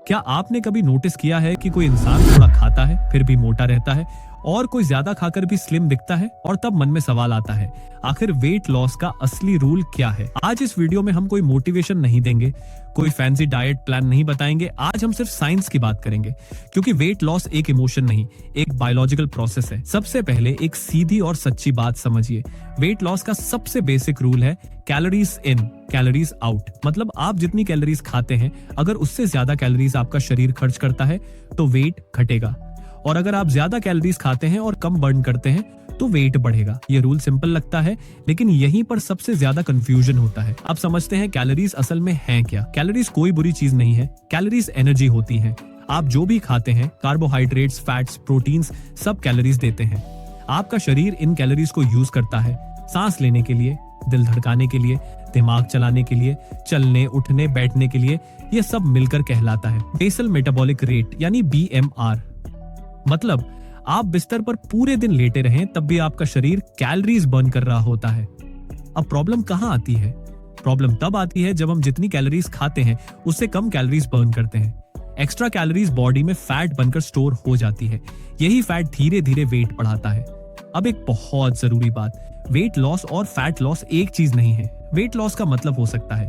क्या आपने कभी नोटिस किया है कि कोई इंसान थोड़ा खाता है फिर भी मोटा रहता है और कोई ज्यादा खाकर भी स्लिम दिखता है? और तब मन में सवाल आता है, आखिर वेट लॉस का असली रूल क्या है? आज इस वीडियो में हम कोई मोटिवेशन नहीं देंगे, कोई फैंसी डाइट प्लान नहीं बताएंगे। आज हम सिर्फ साइंस की बात करेंगे, क्योंकि वेट लॉस एक इमोशन नहीं, एक बायोलॉजिकल प्रोसेस है। सबसे पहले एक सीधी और सच्ची बात समझिए, वेट लॉस का सबसे बेसिक रूल है कैलोरीज इन कैलोरीज आउट। मतलब आप जितनी कैलोरीज खाते हैं, अगर उससे ज्यादा कैलोरीज आपका शरीर खर्च करता है तो वेट घटेगा, और अगर आप ज्यादा कैलोरीज खाते हैं और कम बर्न करते हैं तो वेट बढ़ेगा। ये रूल सिंपल लगता है, लेकिन यहीं पर सबसे ज्यादा कंफ्यूजन होता है। आप समझते हैं कैलोरीज असल में हैं क्या? कैलोरीज कोई बुरी चीज नहीं है, कैलोरीज एनर्जी होती हैं। आप जो भी खाते हैं, कार्बोहाइड्रेट्स, फैट्स, प्रोटीन्स, सब कैलोरीज देते हैं। आपका शरीर इन कैलोरीज को यूज करता है सांस लेने के लिए, दिल धड़काने के लिए, दिमाग चलाने के लिए, चलने उठने बैठने के लिए। ये सब मिलकर कहलाता है बेसल मेटाबॉलिक रेट, यानी BMR। मतलब आप बिस्तर पर पूरे दिन लेटे रहें तब भी आपका शरीर कैलोरीज बर्न कर रहा होता है। अब प्रॉब्लम कहां आती है? प्रॉब्लम तब आती है जब हम जितनी कैलोरीज खाते हैं उससे कम कैलोरीज बर्न करते हैं। एक्स्ट्रा कैलोरीज बॉडी में फैट बनकर स्टोर हो जाती है। यही फैट धीरे धीरे वेट बढ़ाता है। अब एक बहुत जरूरी बात, वेट लॉस और फैट लॉस एक चीज नहीं है। वेट लॉस का मतलब हो सकता है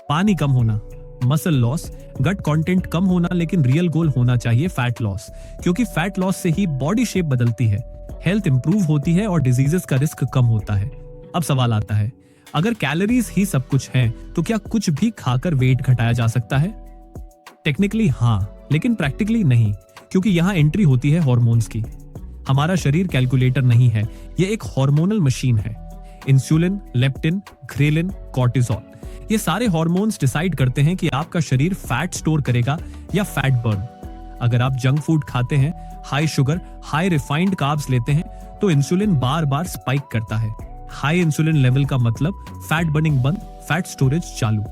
पानी कम होना, मसल लॉस, गट कंटेंट कम होना, लेकिन रियल गोल होना चाहिए फैट लॉस, क्योंकि फैट लॉस से ही बॉडी शेप बदलती है, हेल्थ इंप्रूव होती है और डिजीजेस का रिस्क कम होता है। अब सवाल आता है, अगर कैलोरीज ही सब कुछ है तो क्या कुछ भी खाकर वेट घटाया जा सकता है? टेक्निकली हाँ, लेकिन प्रैक्टिकली नहीं, क्योंकि यहाँ एंट्री होती है हॉर्मोन्स की। हमारा शरीर कैलकुलेटर नहीं है, ये एक हार्मोनल मशीन है। इंसुलिन, लेप्टिन, ग्रेलिन, कॉर्टिसोल, ये सारे हार्मोन्स डिसाइड करते हैं कि आपका शरीर फैट स्टोर करेगा या फैट बर्न। अगर आप जंक फूड खाते हैं, high sugar, high refined carbs लेते हैं, तो इंसुलिन बार बार स्पाइक करता है। हाई इंसुलिन लेवल का मतलब फैट बर्निंग बंद, फैट स्टोरेज चालू।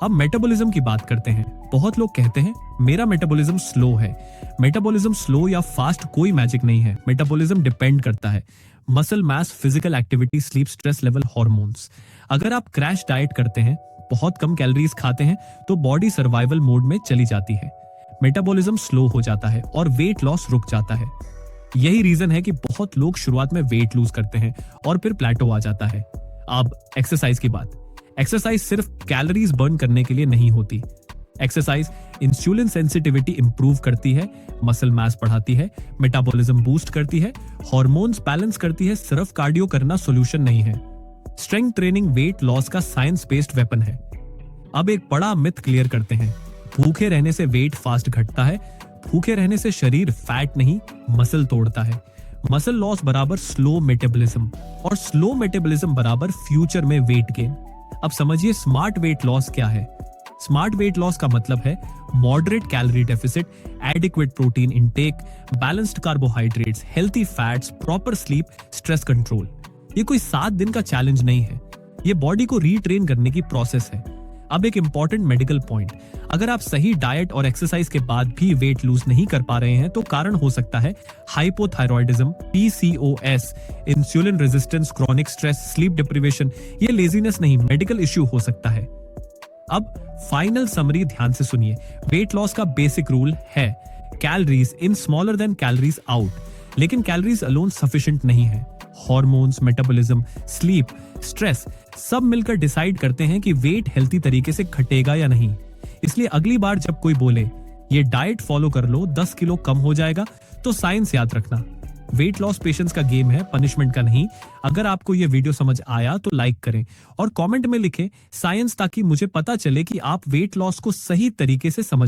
अब मेटाबॉलिज्म की बात करते हैं। बहुत लोग कहते हैं मेरा मेटाबॉलिज्म स्लो है। मेटाबॉलिज्म स्लो या फास्ट कोई मैजिक नहीं है। मेटाबॉलिज्म डिपेंड करता है muscle mass, physical activity, sleep, stress level, hormones. अगर आप क्रैश डाइट करते हैं, बहुत कम कैलोरीज खाते हैं, तो बॉडी सर्वाइवल मोड में चली जाती है, मेटाबॉलिज्म स्लो हो जाता है और वेट लॉस रुक जाता है। यही रीजन है कि बहुत लोग शुरुआत में वेट लूज करते हैं और फिर प्लेटो आ जाता है। अब एक्सरसाइज की बात। एक्सरसाइज सिर्फ कैलोरीज बर्न करने के लिए नहीं होती। एक्सरसाइज इंसुलिन सेंसिटिविटी इंप्रूव करती है, मसल मास बढ़ाती है, मेटाबॉलिज्म बूस्ट करती है, हार्मोन्स बैलेंस करती है। सिर्फ कार्डियो करना सॉल्यूशन नहीं है। स्ट्रेंथ ट्रेनिंग वेट लॉस का साइंस बेस्ड वेपन है। अब एक बड़ा मिथ क्लियर करते हैं, भूखे रहने से वेट फास्ट घटता है। भूखे रहने से शरीर फैट नहीं, मसल तोड़ता है। मसल लॉस बराबर स्लो मेटाबॉलिज्म, और स्लो मेटाबॉलिज्म बराबर फ्यूचर में वेट गेन। अब समझिए स्मार्ट वेट लॉस क्या है। स्मार्ट वेट लॉस का मतलब है moderate calorie deficit, adequate protein intake, balanced carbohydrates, healthy fats, proper sleep, stress control. ये कोई 7 दिन का चैलेंज नहीं है, ये बॉडी को रीट्रेन करने की प्रोसेस है। अब एक इंपॉर्टेंट मेडिकल पॉइंट, अगर आप सही डाइट और एक्सरसाइज के बाद भी वेट लूज नहीं कर पा रहे हैं तो कारण हो सकता है hypothyroidism, PCOS, insulin resistance, chronic stress, sleep deprivation. ये लेजीनेस नहीं, मेडिकल इश्यू हो सकता है। अब फाइनल समरी ध्यान से सुनिए। वेट लॉस का बेसिक रूल है calories in smaller than calories out, लेकिन कैलोरीज अलोन सफिशिएंट नहीं है। हार्मोन्स, मेटाबॉलिज्म, स्लीप, स्ट्रेस सब मिलकर डिसाइड करते हैं कि वेट हेल्थी तरीके से घटेगा या नहीं। इसलिए अगली बार जब कोई बोले ये डाइट फॉलो कर लो 10 किलो कम हो जाएगा, तो साइंस याद रखना। वेट लॉस पेशेंस का गेम है, पनिशमेंट का नहीं। अगर आपको ये वीडियो समझ आया तो लाइक करें और कमेंट में लिखें साइंस, ताकि मुझे पता चले कि आप वेट लॉस को सही तरीके से समझ